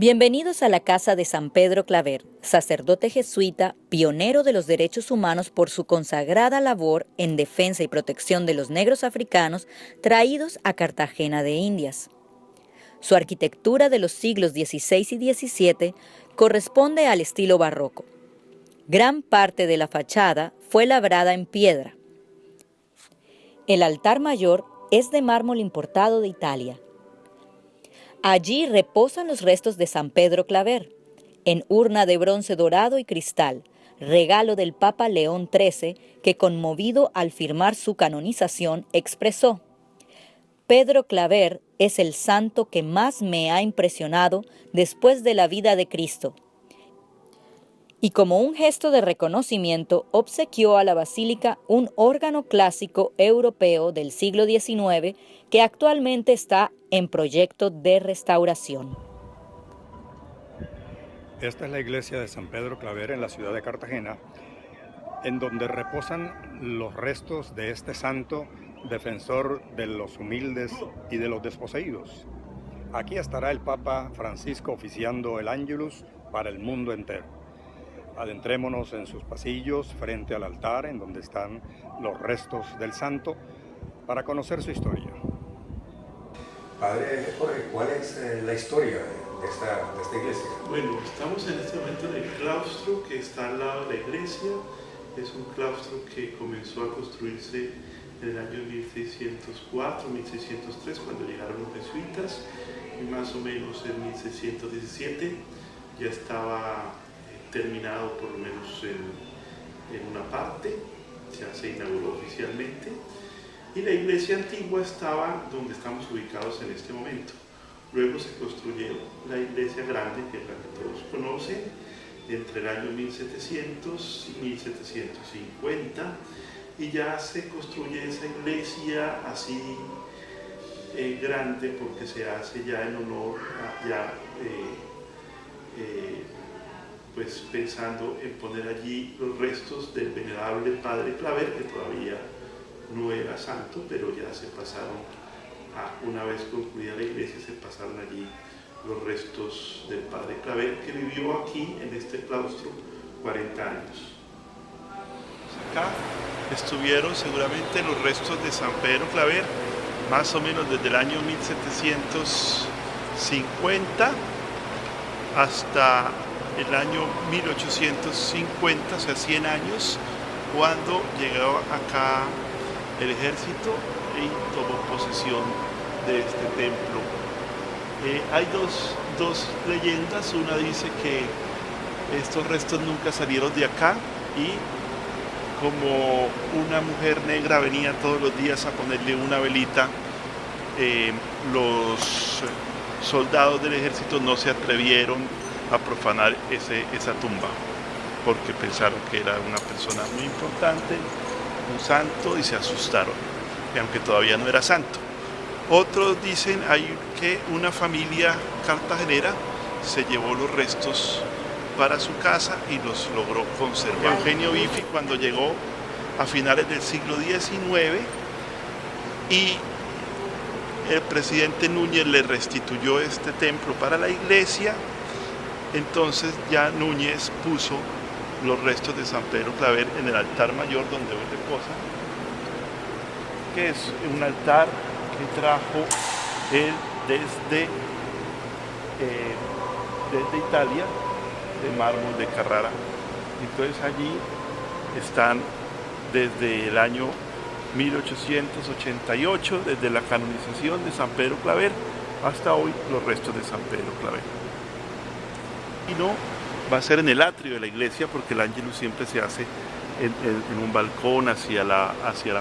Bienvenidos a la casa de San Pedro Claver, sacerdote jesuita, pionero de los derechos humanos por su consagrada labor en defensa y protección de los negros africanos traídos a Cartagena de Indias. Su arquitectura de los siglos XVI y XVII corresponde al estilo barroco. Gran parte de la fachada fue labrada en piedra. El altar mayor es de mármol importado de Italia. Allí reposan los restos de San Pedro Claver, en urna de bronce dorado y cristal, regalo del Papa León XIII, que conmovido al firmar su canonización expresó: Pedro Claver es el santo que más me ha impresionado después de la vida de Cristo. Y como un gesto de reconocimiento, obsequió a la basílica un órgano clásico europeo del siglo XIX que actualmente está en proyecto de restauración. Esta es la iglesia de San Pedro Claver en la ciudad de Cartagena, en donde reposan los restos de este santo defensor de los humildes y de los desposeídos. Aquí estará el Papa Francisco oficiando el Ángelus para el mundo entero. Adentrémonos en sus pasillos frente al altar en donde están los restos del santo para conocer su historia. Padre Jorge, ¿cuál es la historia de esta iglesia? Bueno, estamos en este momento en el claustro que está al lado de la iglesia. Es un claustro que comenzó a construirse en el año 1604, 1603, cuando llegaron los jesuitas, y más o menos en 1617 ya estaba terminado por lo menos en una parte, ya se inauguró oficialmente, y la iglesia antigua estaba donde estamos ubicados en este momento. Luego se construyó la iglesia grande, que es la que todos conocen, entre el año 1700 y 1750, y ya se construye esa iglesia así grande porque se hace ya en honor a pues pensando en poner allí los restos del venerable Padre Claver, que todavía no era santo, pero ya se pasaron, una vez concluida la iglesia, se pasaron allí los restos del Padre Claver, que vivió aquí en este claustro 40 años. Acá estuvieron seguramente los restos de San Pedro Claver, más o menos desde el año 1750 hasta el año 1850, o sea 100 años, cuando llegó acá el ejército y tomó posesión de este templo. Hay dos leyendas. Una dice que estos restos nunca salieron de acá y como una mujer negra venía todos los días a ponerle una velita, los soldados del ejército no se atrevieron a profanar esa tumba, porque pensaron que era una persona muy importante, un santo, y se asustaron, aunque todavía no era santo. Otros dicen que una familia cartagenera se llevó los restos para su casa y los logró conservar. Eugenio Bifi, cuando llegó a finales del siglo XIX, y el presidente Núñez le restituyó este templo para la iglesia, entonces ya Núñez puso los restos de San Pedro Claver en el altar mayor donde hoy reposa, que es un altar que trajo él desde Italia, de mármol de Carrara. Entonces allí están desde el año 1888, desde la canonización de San Pedro Claver hasta hoy, los restos de San Pedro Claver. Y no va a ser en el atrio de la iglesia, porque el Ángelus siempre se hace en un balcón hacia la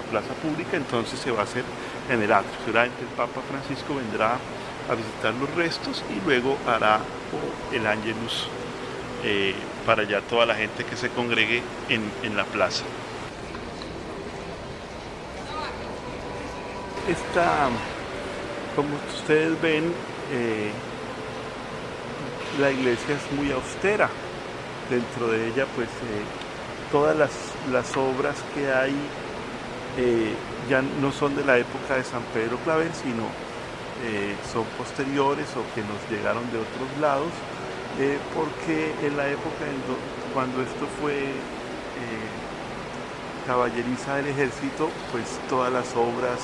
plaza pública, entonces se va a hacer en el atrio. Seguramente el Papa Francisco vendrá a visitar los restos y luego hará el Ángelus para ya toda la gente que se congregue en la plaza. Como ustedes ven, la iglesia es muy austera. Dentro de ella, pues, todas las obras que hay ya no son de la época de San Pedro Claver, sino son posteriores o que nos llegaron de otros lados, porque en la época cuando esto fue caballeriza del ejército, pues todas las obras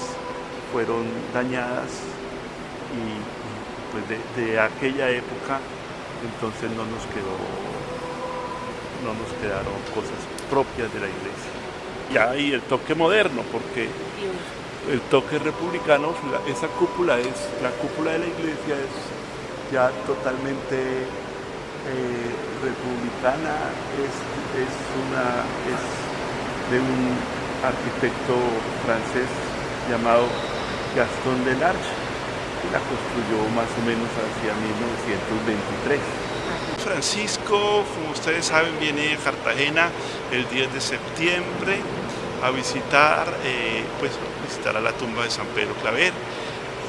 fueron dañadas y pues de aquella época entonces no nos quedaron cosas propias de la iglesia. Y hay el toque moderno, porque el toque republicano, esa cúpula la cúpula de la iglesia es ya totalmente republicana, es de un arquitecto francés llamado Gaston Delarche, que la construyó más o menos hacia 1923. Francisco, como ustedes saben, viene a Cartagena el 10 de septiembre a visitar a la tumba de San Pedro Claver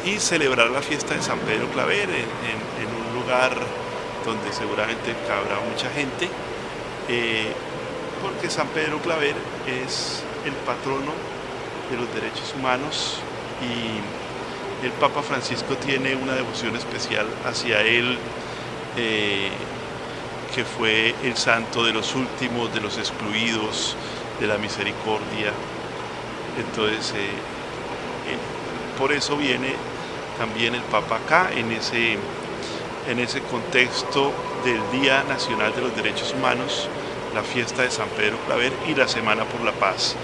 y celebrar la fiesta de San Pedro Claver en un lugar donde seguramente cabrá mucha gente, porque San Pedro Claver es el patrono de los derechos humanos y el Papa Francisco tiene una devoción especial hacia él, que fue el santo de los últimos, de los excluidos, de la misericordia. Entonces, por eso viene también el Papa acá, en ese contexto del Día Nacional de los Derechos Humanos, la fiesta de San Pedro Claver y la Semana por la Paz,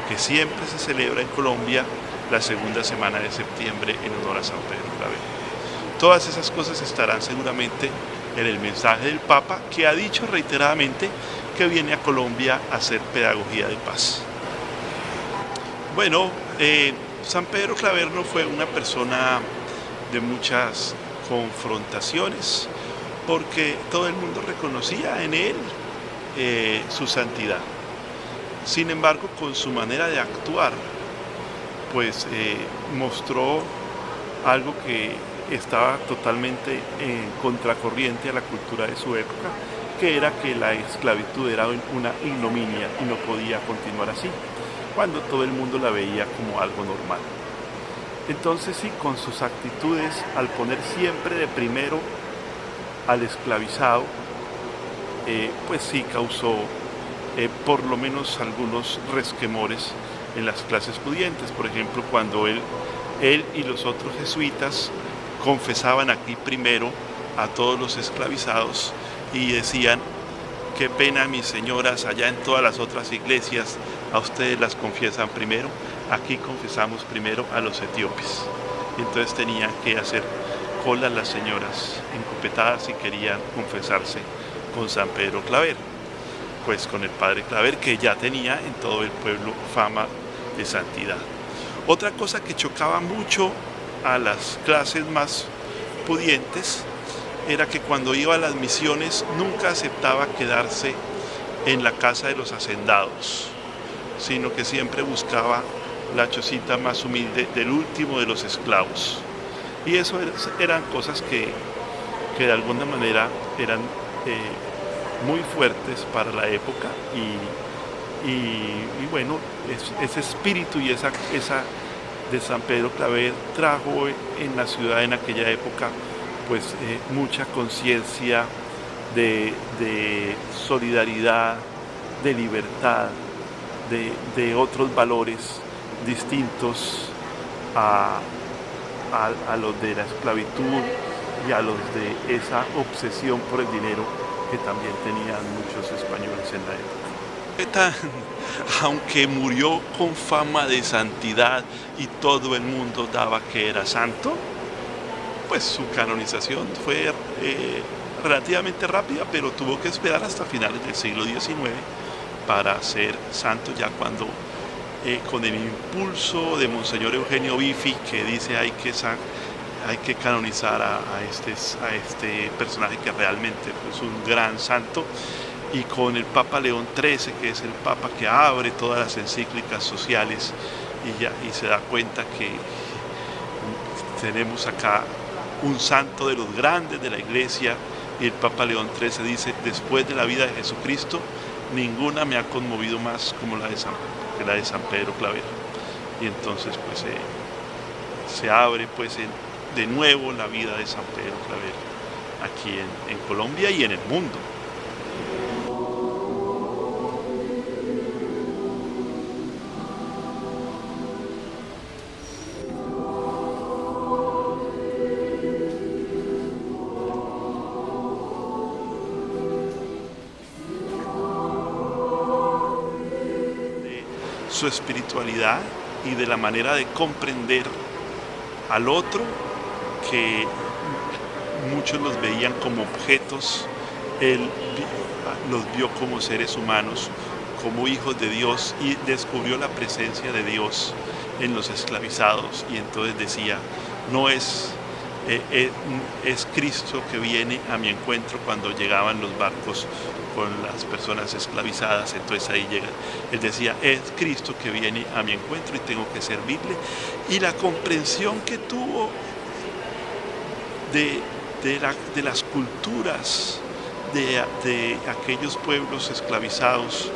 que siempre se celebra en Colombia la segunda semana de septiembre en honor a San Pedro Claver. Todas esas cosas estarán seguramente en el mensaje del Papa, que ha dicho reiteradamente que viene a Colombia a hacer pedagogía de paz. Bueno, San Pedro Claver no fue una persona de muchas confrontaciones, porque todo el mundo reconocía en él su santidad. Sin embargo, con su manera de actuar, pues mostró algo que estaba totalmente en contracorriente a la cultura de su época, que era que la esclavitud era una ignominia y no podía continuar así, cuando todo el mundo la veía como algo normal. Entonces sí, con sus actitudes, al poner siempre de primero al esclavizado, pues sí causó por lo menos algunos resquemores en las clases pudientes. Por ejemplo, cuando él y los otros jesuitas confesaban aquí primero a todos los esclavizados y decían: qué pena, mis señoras, allá en todas las otras iglesias a ustedes las confiesan primero, aquí confesamos primero a los etíopes. Y entonces tenían que hacer cola las señoras encopetadas si querían confesarse con San Pedro Claver, pues con el padre Claver, que ya tenía en todo el pueblo fama de santidad. Otra cosa que chocaba mucho a las clases más pudientes era que cuando iba a las misiones nunca aceptaba quedarse en la casa de los hacendados, sino que siempre buscaba la chocita más humilde del último de los esclavos. Y eso eran cosas que de alguna manera eran muy fuertes para la época y bueno, ese espíritu y esa de San Pedro Claver trajo en la ciudad en aquella época pues mucha conciencia de solidaridad, de libertad, de otros valores distintos a los de la esclavitud y a los de esa obsesión por el dinero que también tenían muchos españoles en la época. Aunque murió con fama de santidad y todo el mundo daba que era santo, pues su canonización fue relativamente rápida, pero tuvo que esperar hasta finales del siglo XIX para ser santo, ya cuando con el impulso de Monseñor Eugenio Bifi, que dice hay que canonizar a este personaje que realmente es un gran santo, y con el Papa León XIII, que es el Papa que abre todas las encíclicas sociales y se da cuenta que tenemos acá un santo de los grandes de la Iglesia, y el Papa León XIII dice: después de la vida de Jesucristo, ninguna me ha conmovido más como la de San Pedro Claver. Y entonces pues se abre pues de nuevo la vida de San Pedro Claver aquí en Colombia y en el mundo. Su espiritualidad y de la manera de comprender al otro, que muchos los veían como objetos, él los vio como seres humanos, como hijos de Dios, y descubrió la presencia de Dios en los esclavizados, y entonces decía, no es Cristo que viene a mi encuentro cuando llegaban los barcos con las personas esclavizadas, entonces ahí llega, él decía, es Cristo que viene a mi encuentro y tengo que servirle, y la comprensión que tuvo de las culturas de aquellos pueblos esclavizados,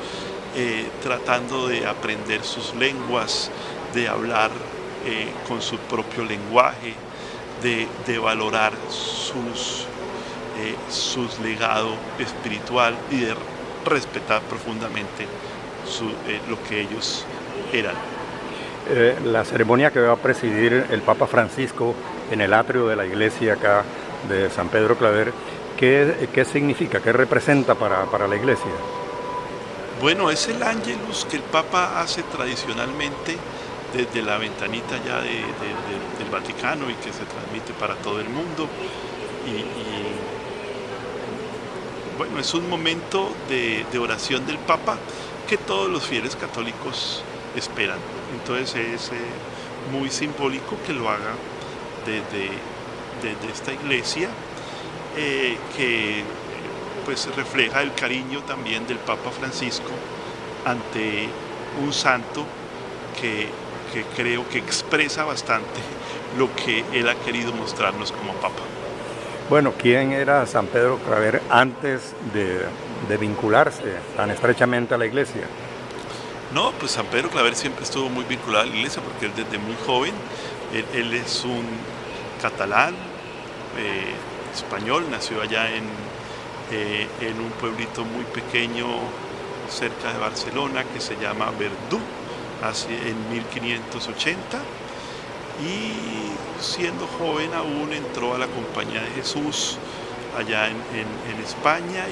tratando de aprender sus lenguas, de hablar con su propio lenguaje, de valorar sus legado espiritual y de respetar profundamente lo que ellos eran. La ceremonia que va a presidir el Papa Francisco en el atrio de la iglesia acá de San Pedro Claver, ¿qué significa? ¿Qué representa para la iglesia? Bueno, es el Ángelus que el Papa hace tradicionalmente desde la ventanita ya del Vaticano y que se transmite para todo el mundo. Bueno, es un momento de oración del Papa que todos los fieles católicos esperan. Entonces es muy simbólico que lo haga desde esta iglesia, que pues refleja el cariño también del Papa Francisco ante un santo que creo que expresa bastante lo que él ha querido mostrarnos como Papa. Bueno, ¿quién era San Pedro Claver antes de vincularse tan estrechamente a la iglesia? No, pues San Pedro Claver siempre estuvo muy vinculado a la iglesia porque él desde muy joven, él es un catalán, español, nació allá en un pueblito muy pequeño cerca de Barcelona que se llama Verdú, en 1580, y siendo joven aún entró a la Compañía de Jesús allá en España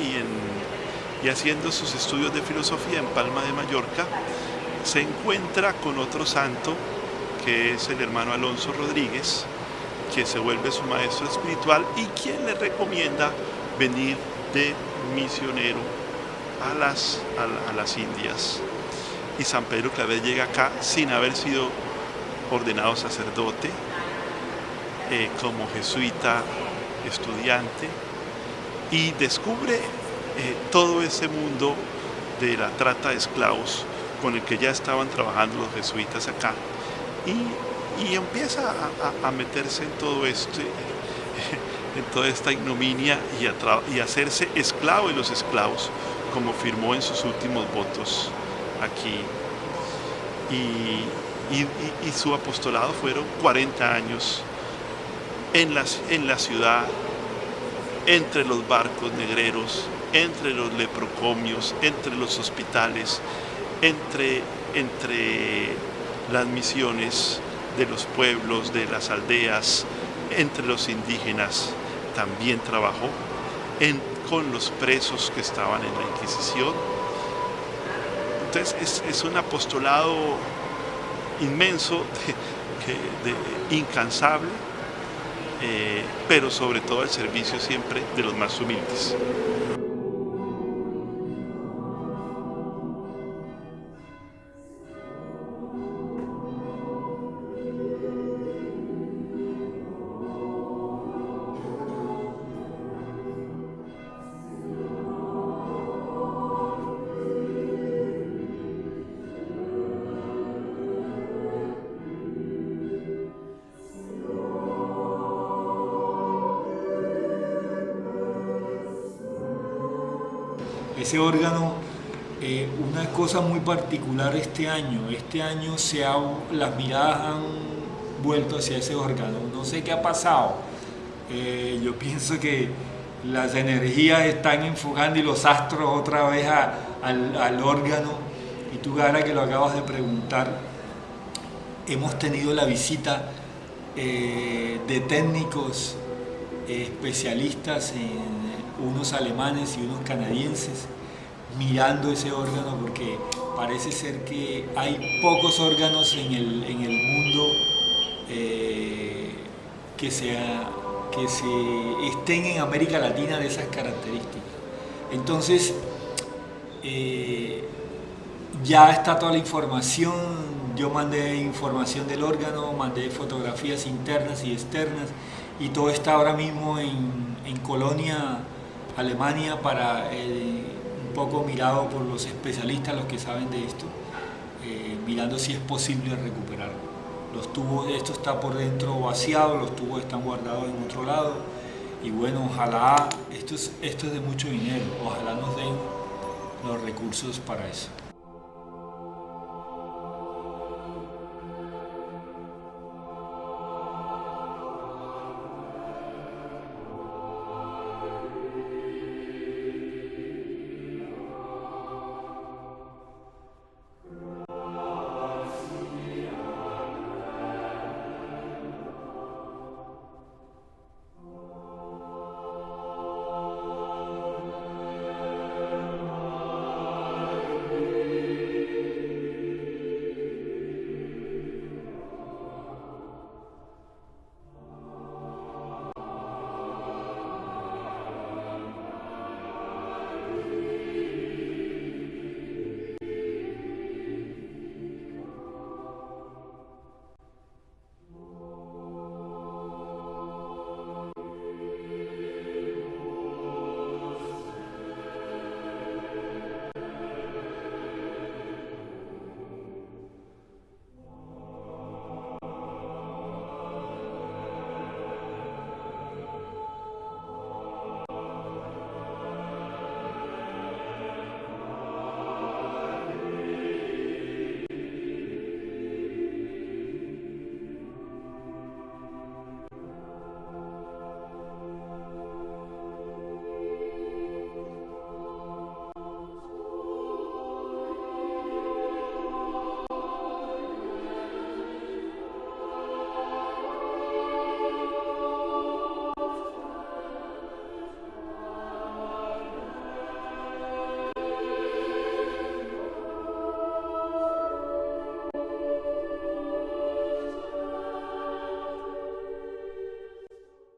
y haciendo sus estudios de filosofía en Palma de Mallorca, se encuentra con otro santo que es el hermano Alonso Rodríguez, que se vuelve su maestro espiritual y quien le recomienda venir de misionero a las Indias. Y San Pedro Claver llega acá sin haber sido ordenado sacerdote, como jesuita estudiante, y descubre todo ese mundo de la trata de esclavos con el que ya estaban trabajando los jesuitas acá, y empieza a meterse en todo esto, en toda esta ignominia, y hacerse esclavo de los esclavos, como firmó en sus últimos votos aquí. Y su apostolado fueron 40 años en la ciudad, entre los barcos negreros, entre los leprocomios, entre los hospitales, entre las misiones de los pueblos, de las aldeas, entre los indígenas. También trabajó con los presos que estaban en la Inquisición. Entonces es un apostolado inmenso, incansable, pero sobre todo al servicio siempre de los más humildes. Ese órgano, una cosa muy particular este año las miradas han vuelto hacia ese órgano. No sé qué ha pasado. Yo pienso que las energías están enfocando y los astros otra vez al órgano. Y tú, ahora que lo acabas de preguntar, hemos tenido la visita de técnicos especialistas, unos alemanes y unos canadienses, mirando ese órgano, porque parece ser que hay pocos órganos en el mundo que estén en América Latina de esas características. Entonces, ya está toda la información. Yo mandé información del órgano, mandé fotografías internas y externas, y todo está ahora mismo en Colonia, Alemania, para un poco mirado por los especialistas, los que saben de esto, mirando si es posible recuperarlo. Los tubos, esto está por dentro vaciado, los tubos están guardados en otro lado, y bueno, ojalá, esto es de mucho dinero, ojalá nos den los recursos para eso.